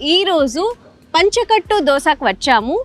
ఈ రోజు పంచకట్టు దోసకు వచ్చాము.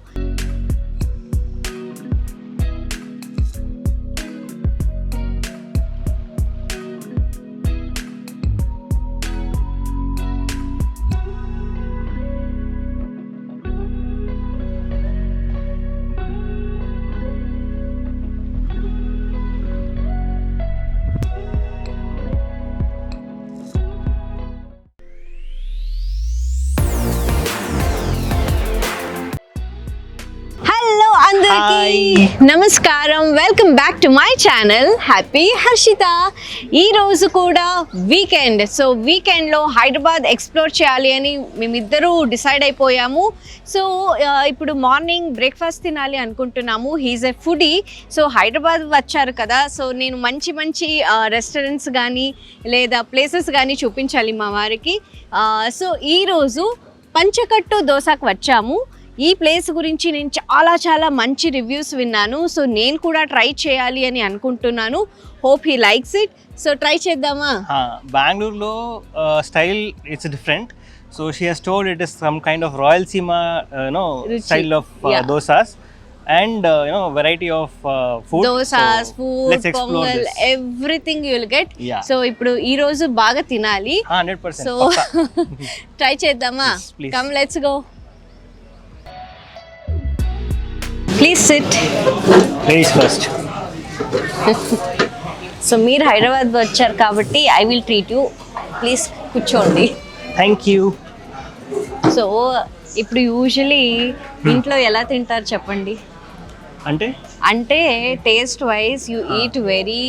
నమస్కారం, welcome back to my channel happy Harshita. ఈ రోజు కూడా వీకెండ్, సో వీకెండ్లో హైదరాబాద్ ఎక్స్ప్లోర్ చేయాలి అని మేమిద్దరూ డిసైడ్ అయిపోయాము. సో ఇప్పుడు మార్నింగ్ బ్రేక్ఫాస్ట్ తినాలి అనుకుంటున్నాము. హీఈస్ ఎ ఫుడీ. సో హైదరాబాద్ వచ్చారు కదా, సో నేను మంచి మంచి రెస్టారెంట్స్ కానీ లేదా ప్లేసెస్ కానీ చూపించాలి మా వారికి. సో ఈరోజు పంచకట్టు దోసకు వచ్చాము. ఈ ప్లేస్ గురించి నేను చాలా మంచి రివ్యూస్ విన్నాను. సో నేను కూడా ట్రై చేయాలి అని అనుకుంటున్నాను. Hope he likes it. So try చేద్దామా? బెంగళూరులో style it's different. So she has told it is some kind of Rayalaseema style of dosas and variety of food. Dosas, so, food, pongal, everything you will get. Yeah. So ఇప్పుడు ఈ రోజు బాగా తినాలి. 100%. So try చేద్దామా? Come, let's go. Please sit. Ladies first. So మీరు హైదరాబాద్ వచ్చారు కాబట్టి I will treat you. Please కూర్చోండి. Thank you. సో ఇప్పుడు యూజువలీ ఇంట్లో ఎలా తింటారు చెప్పండి? అంటే taste wise you eat very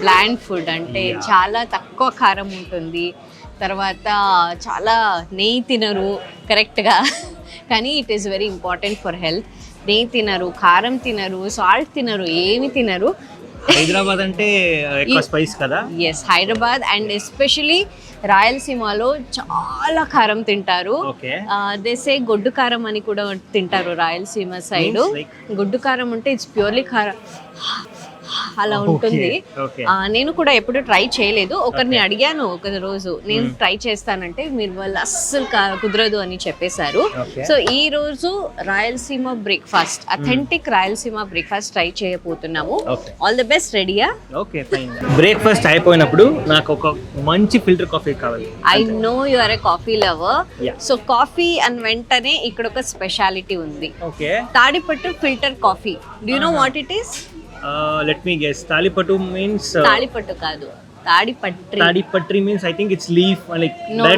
bland food. అంటే చాలా తక్కువ కారం ఉంటుంది, తర్వాత చాలా నెయ్యి తినరు కరెక్ట్గా, కానీ it is very important for health. నెయ్యి తినరు, కారం తినరు, సాల్ట్ తినరు, ఏమి తినరు. హైదరాబాద్ అంటే ఎక్కువ స్పైస్ కదా. ఎస్, హైదరాబాద్ అండ్ ఎస్పెషలీ రాయలసీమలో చాలా కారం తింటారు. దేసే గొడ్డు కారం అని కూడా తింటారు రాయలసీమ సైడ్. గొడ్డు కారం అంటే ఇట్స్ ప్యూర్లీ కారం అలా ఉంటుంది. నేను కూడా ఎప్పుడు ట్రై చేయలేదు. ఒకరిని అడిగాను ఒక రోజు, నేను ట్రై చేస్తానంటే మీరు వాళ్ళు అస్సలు కుదరదు అని చెప్పేశారు. సో ఈ రోజు Rayalaseema breakfast, authentic Rayalaseema breakfast try చేయబోతున్నాము. All the best. రెడీయా? Okay fine. బ్రేక్ఫాస్ట్ అయిపోయినప్పుడు నాకు ఒక మంచి ఫిల్టర్ కాఫీ కావాలి. I know you are a coffee lover. So coffee అని వెంటనే ఇక్కడ ఒక స్పెషాలిటీ ఉంది. Tadipatri filter coffee. Do you know what it is? Let me guess. Talipattu means Talipattu kaadu. Tadipatri means I think it's leaf, like no.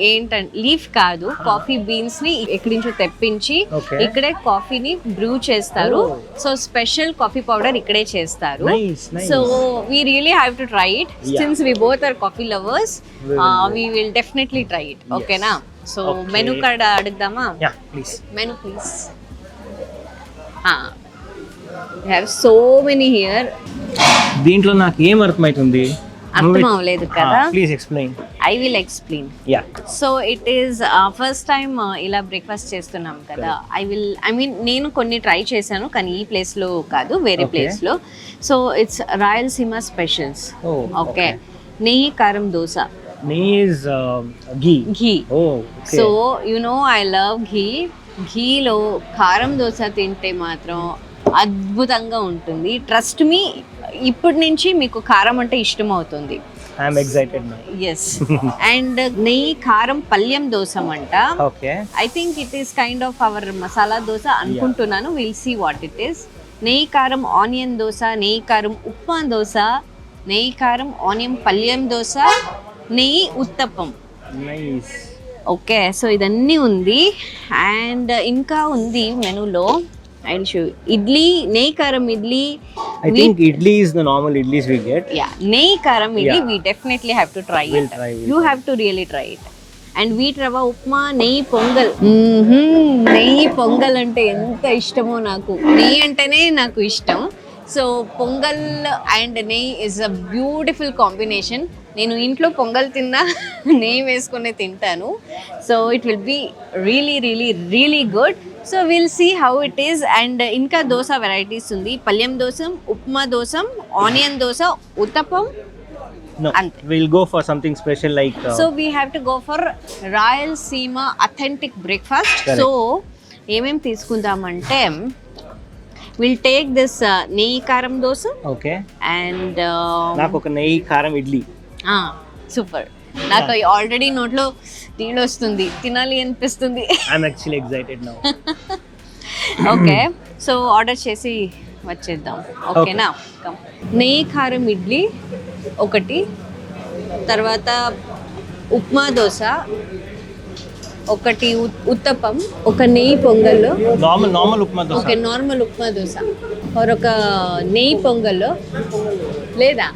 ఏంటంటే leaf కాదు, coffee beans ని ఎక్కడి నుంచో తెప్పించి ఇక్కడే కాఫీని బ్రూ చేస్తారు. సో స్పెషల్ కాఫీ పౌడర్ ఇక్కడే చేస్తారు. So we really have to try it. Since we both are coffee lovers, we will definitely try it. Okay na? So menu card అడుగుదామా? Yeah, please. Menu please. We have so many here. దీంట్లో నాకు ఏం అర్థమైతుంది? అర్థం అవ్వలేదు కదా. Please explain. I will explain. Yeah. So it is first time ఇలా breakfast చేస్తున్నాం కదా. ఐ మీన్ నేను కొన్ని ట్రై చేశాను, కానీ ఈ ప్లేస్ లో కాదు, వేరే ప్లేస్ లో. So it's Rayalaseema specials. Okay. నెయ్యి కారం దోశ. నెయ్యి is ghee. So you know I love ghee. ఘీలో కారం దోశ తింటే మాత్రం అద్భుతంగా ఉంటుంది. ట్రస్ట్ మీ, ఇప్పటి నుంచి మీకు కారం అంటే ఇష్టం అవుతుంది. I'm excited now. yes. And నెయ్యి కారం పల్యం దోసం అంట. Okay. I think it is kind of our masala dosa అనుకుంటున్నాను. Will see what it is. నెయ్యి కారం ఆనియన్ దోశ, నెయ్యి కారం ఉప్మా దోశ, నెయ్యి కారం ఆనియన్ పల్యం దోశ, నెయ్యి ఉత్తప్పం. నైస్. ఓకే, సో ఇదన్నీ ఉంది. అండ్ ఇంకా ఉంది మెనూలో. I'll show you. Idli, నెయ్యి కారం idli. I think idli is the normal idlis we get. Yeah, నెయ్యి కారం idli we definitely have to try it. You have to really try it. And wheat rava upma, నెయ్యి పొంగల్. నెయ్యి పొంగల్ అంటే ఎంత ఇష్టమో నాకు. నెయ్యి అంటేనే నాకు ఇష్టం. So pongal and neyyi is a beautiful combination. నేను ఇంట్లో పొంగల్ తిన్నా నెయ్యి వేసుకునే తింటాను. So it will be really good. So will see how it is. And ఇంకా దోశ వెరైటీస్ ఉంది. పల్యం దోశం, ఉప్మా దోశం, ఆనియన్ దోశ, ఉత్తప్పం, No, అంతే. we'll go for something special like so we have to go for Rayalaseema authentic breakfast. Correct. So ఏమేమి తీసుకుందామంటే will take this నెయ్యి కారం దోశ okay. అండ్ నాకు ఒక నెయ్యి కారం ఇడ్లీ. సూపర్. నాకు ఆల్రెడీ నోట్లో నీళ్ళు వస్తుంది, తినాలి అనిపిస్తుంది. I'm actually excited now. Okay, so order చేసి వచ్చేద్దాం. ఓకేనా? నెయ్యి కారం ఇడ్లీ ఒకటి, తర్వాత ఉప్మా దోశ ఒకటి, ఉత్తప్పం ఒక, నెయ్యి పొంగల్లో normal upma dosa. Okay, normal upma dosa ఒక నెయ్యి పొంగల్లో లేదా,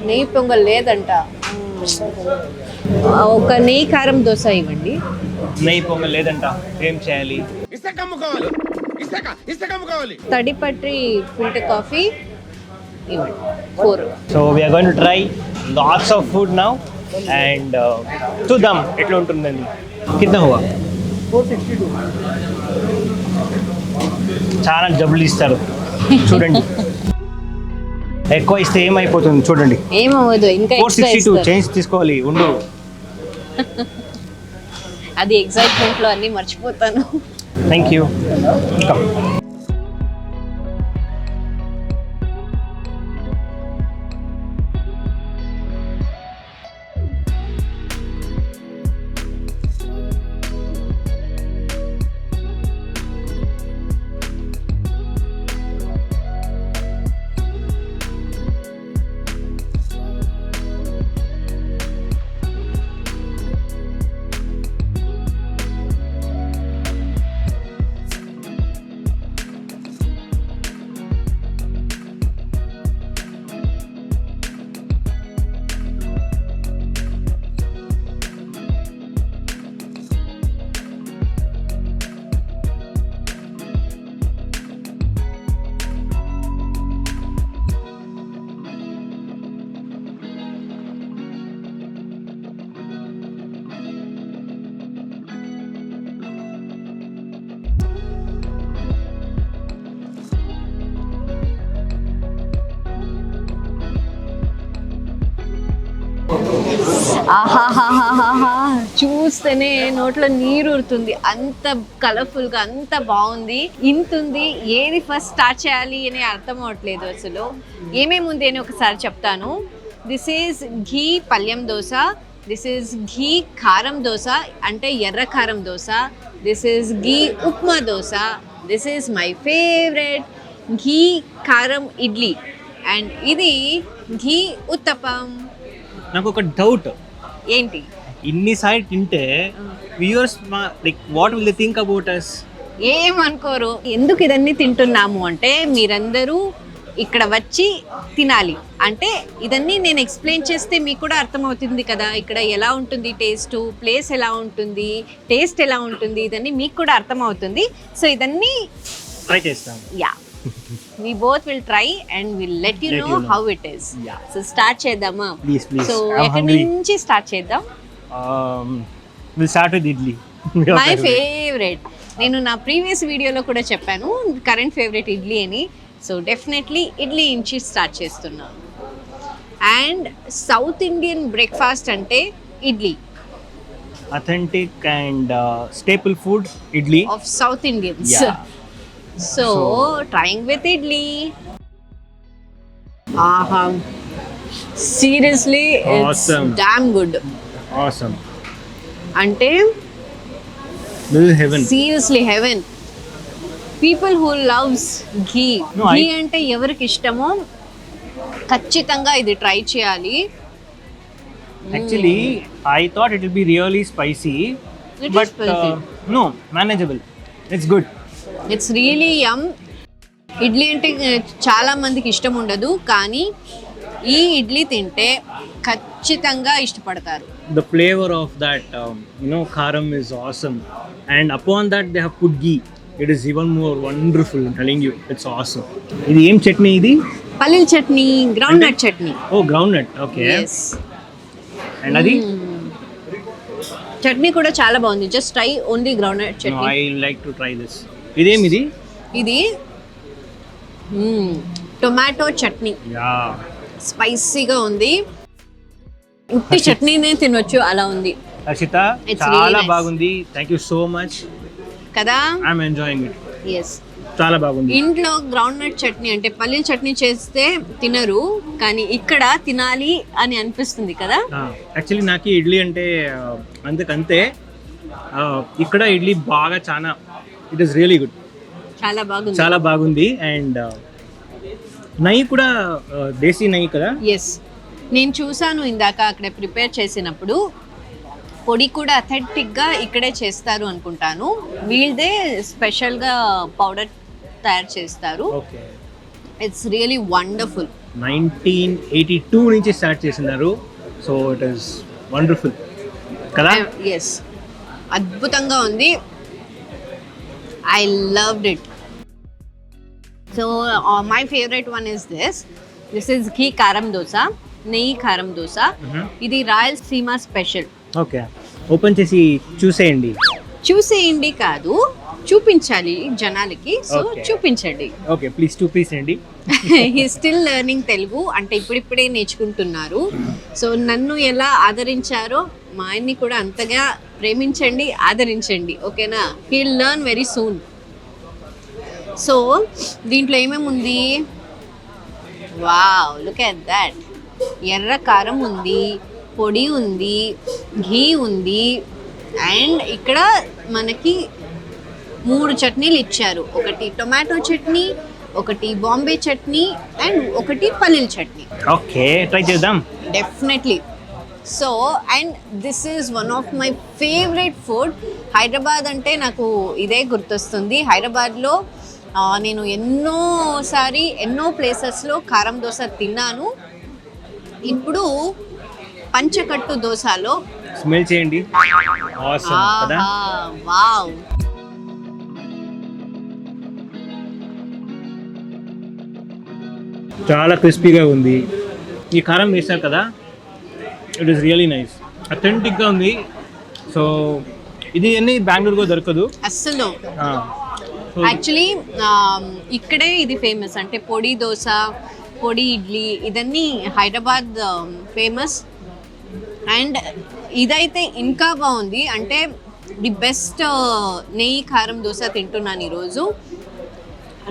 నెయ్యి పొంగల్ లేదంట, ఒక నెయ్యి కారం దోశ ఇవ్వండి. నెయ్యి పొంగల్ లేదంట, ఏం చేయాలి? తడిపట్టి ఫిల్టర్ కాఫీ ఇవ్వండి 4. So we are going to try lots of food now and చూద్దాం ఎట్లా ఉంటుందని. కింద హువా 462. చాలా డబ్బులు ఇస్తారు చూడండి. ఎక్కువ ఇస్తే ఏమైపోతుంది చూడండి. ఏమవ్వదు, ఇంకా 462 చేంజ్ తీసుకోవాలి ఉండు. అది ఎగ్జైట్మెంట్ లో అన్ని మర్చిపోతాను. Thank you. ఆహాహాహాహా, చూస్తేనే నోట్లో నీరు ఊరుతుంది. అంత కలర్ఫుల్గా, అంత బాగుంది. ఇంతుంది, ఏది ఫస్ట్ స్టార్ట్ చేయాలి అని అర్థం అవట్లేదు అసలు. ఏమేమి ఉంది అని ఒకసారి చెప్తాను. This is ghee palyam dosa, this is ghee కారం దోశ అంటే ఎర్ర కారం dosa, this is ghee upma dosa, this is my favourite ghee karam idli, and ఇది ఘీ ఉత్తప్పం. నాకు ఒక డౌట్. ఏంటి? ఇన్నిసార్లు తింటే viewers like what will they think about us? ఏమనుకోరు. ఎందుకు ఇదన్నీ తింటున్నాము అంటే మీరందరూ ఇక్కడ వచ్చి తినాలి. అంటే ఇదన్నీ నేను ఎక్స్ప్లెయిన్ చేస్తే మీకు కూడా అర్థమవుతుంది కదా, ఇక్కడ ఎలా ఉంటుంది టేస్ట్, ప్లేస్ ఎలా ఉంటుంది, టేస్ట్ ఎలా ఉంటుంది, ఇదన్నీ మీకు కూడా అర్థమవుతుంది. సో ఇదన్నీ ట్రై చేస్తాం. Yeah, we both will try and we'll let you know how it is. Yeah. So start చేద్దామా? Please. సో I'm ఎక్కడి hungry. నుంచి స్టార్ట్ చేద్దాం? We'll start with idli. My favourite. నేను నా ప్రీవియస్ వీడియోలో కూడా చెప్పాను కరెంట్ ఫేవరెట్ ఇడ్లీ అని. సో డెఫినెట్లీ ఇడ్లీ నుంచి స్టార్ట్ చేస్తున్నాను. అండ్ సౌత్ ఇండియన్ బ్రేక్ఫాస్ట్ అంటే idli. Authentic and staple food idli. Of south Indians. Yeah. So trying with idli. ఆహా, seriously it's Awesome. Damn good. Awesome. అంటే This is heaven. Seriously heaven. People who loves ghee, No, ghee అంటే ఎవరికి ఇష్టమో ఖచ్చితంగా ఇది try చేయాలి. Actually, I thought it will be really spicy, It is but spicy. no, manageable. It's good. It's really yum. Idli అంటే చాలా మందికి ఇష్టం ఉండదు, కానీ ఈ ఇడ్లీ తింటే ఖచ్చితంగా ఇష్టపడతారు. The flavor of that, karam is awesome. And upon that, they have put ghee. It is even more wonderful. I'm telling you, it's awesome. Idi em chutney idi? పల్లీల chutney, groundnut chutney. Oh, groundnut. Okay. Yes. And adi? Chutney కూడా చాలా బాగుంది. Just try only groundnut No, chutney. I like to try this. Idem idi? ఇది tomato chutney, Yeah. స్పైసీగా ఉంది. ఉట్టి చట్నీనే తినొచ్చు అలా ఉంది హర్షిత It's really చాలా nice. బాగుంది. Thank you so much. కదా. I'm enjoying it. ఎస్. చాలా బాగుంది. ఇంట్లో గ్రౌండ్ నట్ చట్నీ అంటే పల్లీల చట్నీ చేస్తే తినరు, కానీ ఇక్కడ తినాలి అని అనిపిస్తుంది కదా. యాక్చువల్లీ నాకు ఇడ్లీ అంటే అంతే. ఇక్కడ ఇడ్లీ బాగా చాలా ఇట్ ఈస్ రియలీ గుడ్. చాలా బాగుంది. అండ్ నెయ్యి కూడా దేశీ నెయ్యి కదా. ఎస్, నేను చూసాను ఇందాక అక్కడ ప్రిపేర్ చేసినప్పుడు. పొడి కూడా అథెంటిక్గా ఇక్కడే చేస్తారు అనుకుంటాను. వీళ్ళదే స్పెషల్గా పౌడర్ తయారు చేస్తారు. It's really wonderful. 1982 నుంచి స్టార్ట్ చేసినారు. సో ఇట్ ఈస్ వండర్ఫుల్ కదా. ఎస్, అద్భుతంగా ఉంది. I loved it. So my favourite one is this is ghee కారం దోశ, నెయ్యి కారం దోశ. ఇది రాయలసీమ స్పెషల్. ఓకే, ఓపెన్ చేసి చూసేయండి కాదు, చూపించాలి జనాలకి. సో చూపించండి. ఓకే, ప్లీజ్ చూపించండి. హీ స్టిల్ లెర్నింగ్ తెలుగు, అంటే ఇప్పుడిప్పుడే నేర్చుకుంటున్నారు. సో నన్ను ఎలా ఆదరించారో మా ఆయన్ని కూడా అంతగా ప్రేమించండి, ఆదరించండి. ఓకేనా? Heal learn very soon. So దీంట్లో ఏమేమి ఉంది? Wow, look at that. ఎర్ర కారం ఉంది, పొడి ఉంది, ఘీ ఉంది, అండ్ ఇక్కడ మనకి 3 చట్నీలు ఇచ్చారు. ఒకటి టొమాటో చట్నీ, ఒకటి బాంబే చట్నీ, అండ్ ఒకటి పల్లీల చట్నీ. ఓకే, ట్రై చేద్దాం. Definitely. So and this is one of my favourite food. Hyderabad అంటే నాకు ఇదే గుర్తొస్తుంది. హైదరాబాద్లో నేను ఎన్నో ప్లేసెస్లో కారం దోశ తిన్నాను. ఇప్పుడు పంచకట్టు దోశలో స్మెల్ చేయండి. ఆసమ్ కదా. వావ్. చాలా క్రిస్పీగా ఉంది. ఈ కారం వేస్తారు కదా, ఇట్ ఈస్ రియలీ నైస్. అథెంటిక్గా ఉంది. సో ఇది అన్ని బెంగళూరులో దొరకదు అస్సలు. యాక్చువల్లీ ఇక్కడే ఇది ఫేమస్. అంటే పొడి దోశ, పొడి ఇడ్లీ, ఇదన్నీ హైదరాబాద్ ఫేమస్. అండ్ ఇదైతే ఇంకా బాగుంది. అంటే ది బెస్ట్ నెయ్యి కారం దోశ తింటున్నాను ఈరోజు.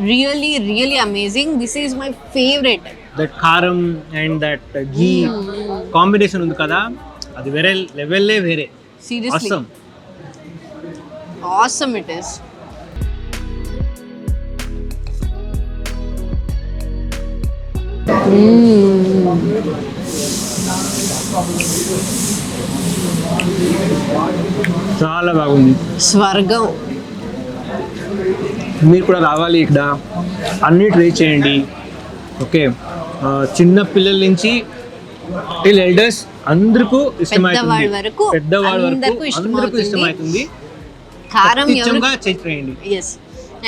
Really really amazing. This is my favourite. That కారం అండ్ దట్ ఘీ కాంబినేషన్ ఉంది కదా, అది వేరే లెవెల్లే వేరే. Seriously awesome it is. చాలా బాగుంది. స్వర్గం. మీరు కూడా రావాలి ఇక్కడ, అన్నీ ట్రై చేయండి. ఓకే, చిన్న పిల్లల నుంచి టిల్ ఎల్డర్స్ అందరికీ ఇష్టమవుతుంది. పెద్దవాళ్ళ వరకు అందరికీ ఇష్టమవుతుంది. కారం చేయండి. ఎస్,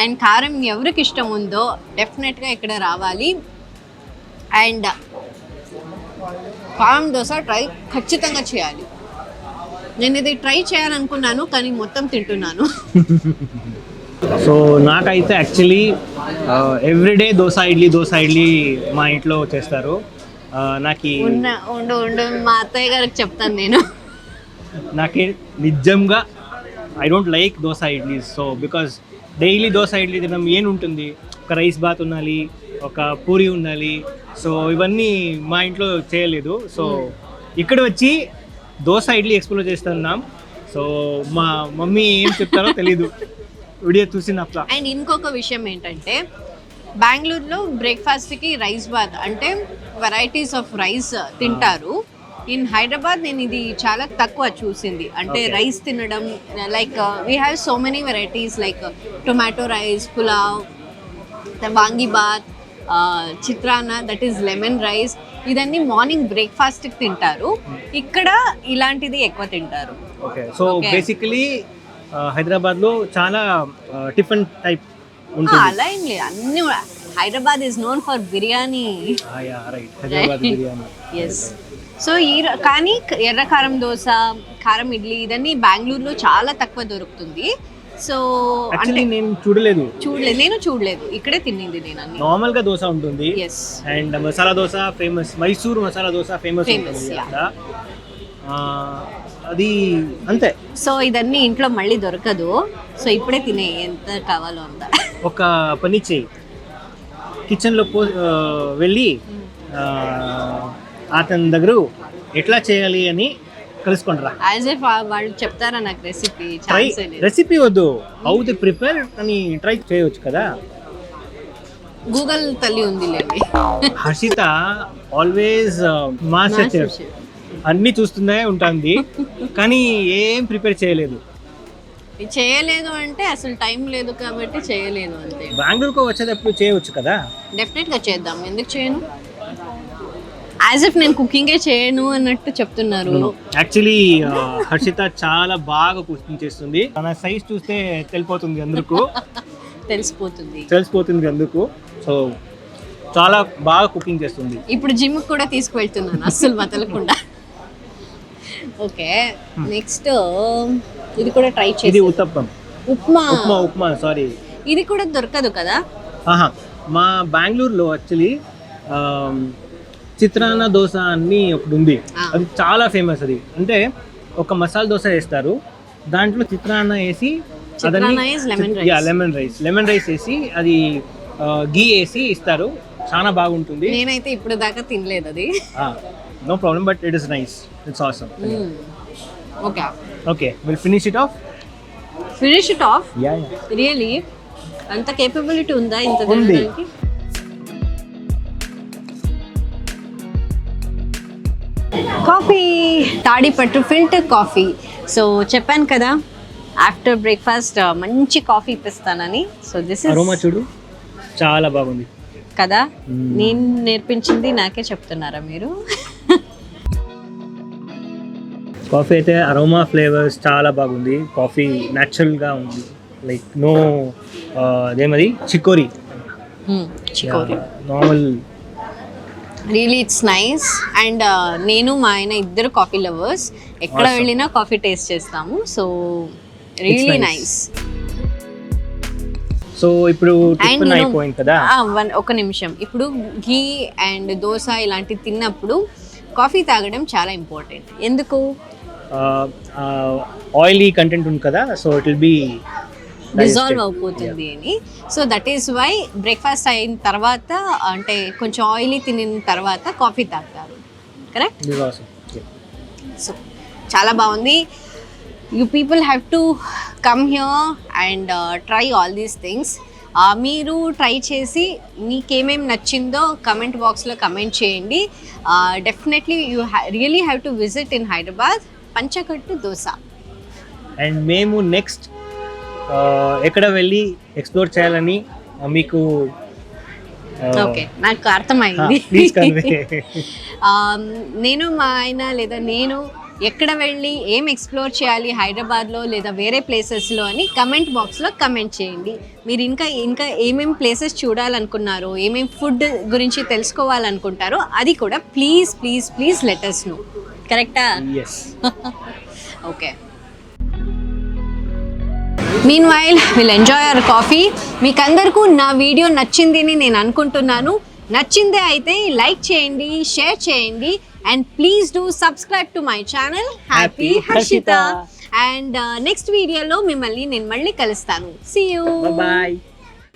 అండ్ కారం ఎవరికి ఇష్టం ఉందో డెఫినెట్గా ఇక్కడ రావాలి. అండ్ కారం దోశ ట్రై ఖచ్చితంగా చేయాలి. నేను ఇది ట్రై చేయాలనుకున్నాను, కానీ మొత్తం తింటున్నాను. సో నాకైతే యాక్చువల్లీ ఎవ్రీడే దోశ ఇడ్లీ మా ఇంట్లో చేస్తారు. నాకు ఉండు మా అత్తయ్య గారికి చెప్తాను నేను. నాకే నిజంగా I don't like dosa idli. So because daily dosa idli తినడం ఏం ఉంటుంది, ఒక రైస్ బాత్ ఉండాలి, ఒక పూరి ఉండాలి. సో ఇవన్నీ మా ఇంట్లో చేయలేదు. సో ఇక్కడ వచ్చి దోశ ఇడ్లీ ఎక్స్ప్లోర్ చేస్తున్నాం. సో మా మమ్మీ ఏం చెప్తారో తెలీదు వీడియో చూసినప్పుడు. అండ్ ఇంకొక విషయం ఏంటంటే, బెంగళూరులో బ్రేక్ఫాస్ట్కి రైస్ బాత్ అంటే వెరైటీస్ ఆఫ్ రైస్ తింటారు. ఇన్ హైదరాబాద్ నేను ఇది చాలా తక్కువ చూసింది. అంటే రైస్ తినడం, like we have so many varieties like tomato rice, pulao, vangi bath, chitranna, that is lemon rice. ఇదన్నీ మార్నింగ్ బ్రేక్ఫాస్ట్కి తింటారు. ఇక్కడ ఇలాంటిది ఎక్కువ తింటారు. ఓకే, సో బేసికలీ హైదరాబాద్లో చాలా టిఫిన్ టైప్ ఉంటుంది. అలా ఏం లేదు, అన్ని. Hyderabad is known for biryani. Yes. So కానీ ఎర్ర కారం దోశ, కారం ఇడ్లీ ఇదన్నీ బెంగళూరులో చాలా తక్కువ దొరుకుతుంది. సో అంటే నేను చూడలేదు, నేను చూడలేదు, ఇక్కడే తినింది నేను అన్ని. నార్మల్ గా దోశ ఉంటుంది. Yes. And masala dosa famous, Mysore masala dosa famous. అది అంతే. సో ఇదన్నీ ఇంట్లో మళ్ళీ దొరకదు, సో ఇప్పుడే తినే ఎంత కావాలో అంత. ఒక పని చేయి, కిచెన్లో వెళ్ళి అతని దగ్గర ఎట్లా చేయాలి అని కలుసుకుంటారా. యాజ్ ఇఫ్ వాళ్ళు చెప్తారా నాకు రెసిపీ? రెసిపీ వద్దు, హౌ ది ప్రిపేర్ అని ట్రై చేయవచ్చు కదా. గూగుల్ తల్లి ఉంది లేండి. హర్షిత ఆల్వేస్ మాస్టర్ చెఫ్, అన్ని చూస్తూనే ఉంటుంది కానీ ఏం ప్రిపేర్ చేయలేదు. అంటే అసలు టైం లేదు కాబట్టి చేయలేదు అంతే. బెంగళూరుకు వచ్చేటప్పుడు చేయవచ్చు కదా. డెఫినెట్గా చేద్దాం, ఎందుకు చేయను? యాజ్ ఇఫ్ నేను కుకింగే చేయను అన్నట్టు చెప్తున్నారు. యాక్చువల్లీ హర్షిత చాలా బాగా కుకింగ్ చేస్తుంది. తన సైజ్ చూస్తే తెలిసిపోతుంది అందుకు. తెలిసిపోతుంది అందుకు. సో చాలా బాగా కుకింగ్ చేస్తుంది. ఇప్పుడు జిమ్ కూడా తీసుకువెళ్తున్నాను అస్సలు వదలకుండా. ఓకే, నెక్స్ట్ ఇది కూడా ట్రై చేసి. ఇది ఉత్తప్పం. ఉప్మా సారీ. ఇది కూడా దొరకదు కదా. మా బెంగళూరులో యాక్చువల్లీ చిత్రాన్న దోశ అని ఒకటి ఉంది, అది చాలా ఫేమస్. అది అంటే ఒక మసాలా దోశ వేస్తారు, దాంట్లో చిత్రాన్న వేసి లెమన్ రైస్ వేసి అది గీ వేసి ఇస్తారు, చాలా బాగుంటుంది. నేనైతే ఇప్పుడు దాకా తినలేదు అది. No problem, but it is nice, it's awesome. Okay will finish it off. Really అంత కేపబిలిటీ ఉందా ఇంత తినడానికి? కాఫీ, తాడిపట్టు ఫిల్టర్ కాఫీ. సో చెప్పాను కదా ఆఫ్టర్ బ్రేక్ఫాస్ట్ మంచి కాఫీ ఇప్పిస్తానని. సో దిస్ ఇస్ అరోమా చూడు, చాలా బాగుంది కదా. నేను నేర్పించింది నాకే చెప్తున్నారా మీరు? కాఫీ అయితే అరోమా ఫ్లేవర్స్ చాలా బాగుంది. కాఫీ న్యాచురల్గా ఉంది, లైక్ నో అదేమది chicory normal. Really it's nice. And నేను మా ఆయన ఇద్దరు కాఫీ లవర్స్, ఎక్కడ వెళ్ళినా కాఫీ టేస్ట్ చేస్తాము. So really nice. సో ఇప్పుడు టిఫిన్ అయిపోయింది కదా. ఒక నిమిషం, ఇప్పుడు ఘీ అండ్ దోశ ఇలాంటివి తిన్నప్పుడు కాఫీ తాగడం చాలా ఇంపార్టెంట్. ఎందుకు? ఆయిలీ కంటెంట్ ఉంది కదా, so it will be dissolve అయిపోతుంది అని. So that is why breakfast అయిన తర్వాత, అంటే కొంచెం ఆయిలీ తినిన తర్వాత కాఫీ తాగుతారు, కరెక్ట్? సో చాలా బాగుంది. You people have to come here and try all these things. మీరు ట్రై చేసి మీకేమేమి నచ్చిందో కమెంట్ బాక్స్లో కమెంట్ చేయండి. Definitely you really have to visit in Hyderabad Panchakattu dosa. And మేము నెక్స్ట్ ఎక్కడ వెళ్ళి ఎక్స్ప్లోర్ చేయాలని మీకు ఓకే నాకు అర్థమైంది. నేను మా ఆయన లేదా నేను ఎక్కడ వెళ్ళి ఏం ఎక్స్ప్లోర్ చేయాలి హైదరాబాద్లో లేదా వేరే ప్లేసెస్లో అని కమెంట్ బాక్స్లో కమెంట్ చేయండి. మీరు ఇంకా ఏమేమి ప్లేసెస్ చూడాలనుకున్నారో, ఏమేమి ఫుడ్ గురించి తెలుసుకోవాలనుకుంటారో అది కూడా ప్లీజ్ లెట్ us know. కరెక్టా? Okay. Meanwhile will enjoy hour coffee. మీకందరికీ నా వీడియో నచ్చిందని నేను అనుకుంటున్నాను. నచ్చిందే అయితే లైక్ చేయండి, షేర్ చేయండి, and please do subscribe to my channel happy Harshita. And next వీడియోలో నేను మళ్ళీ కలుస్తాను. See you, bye.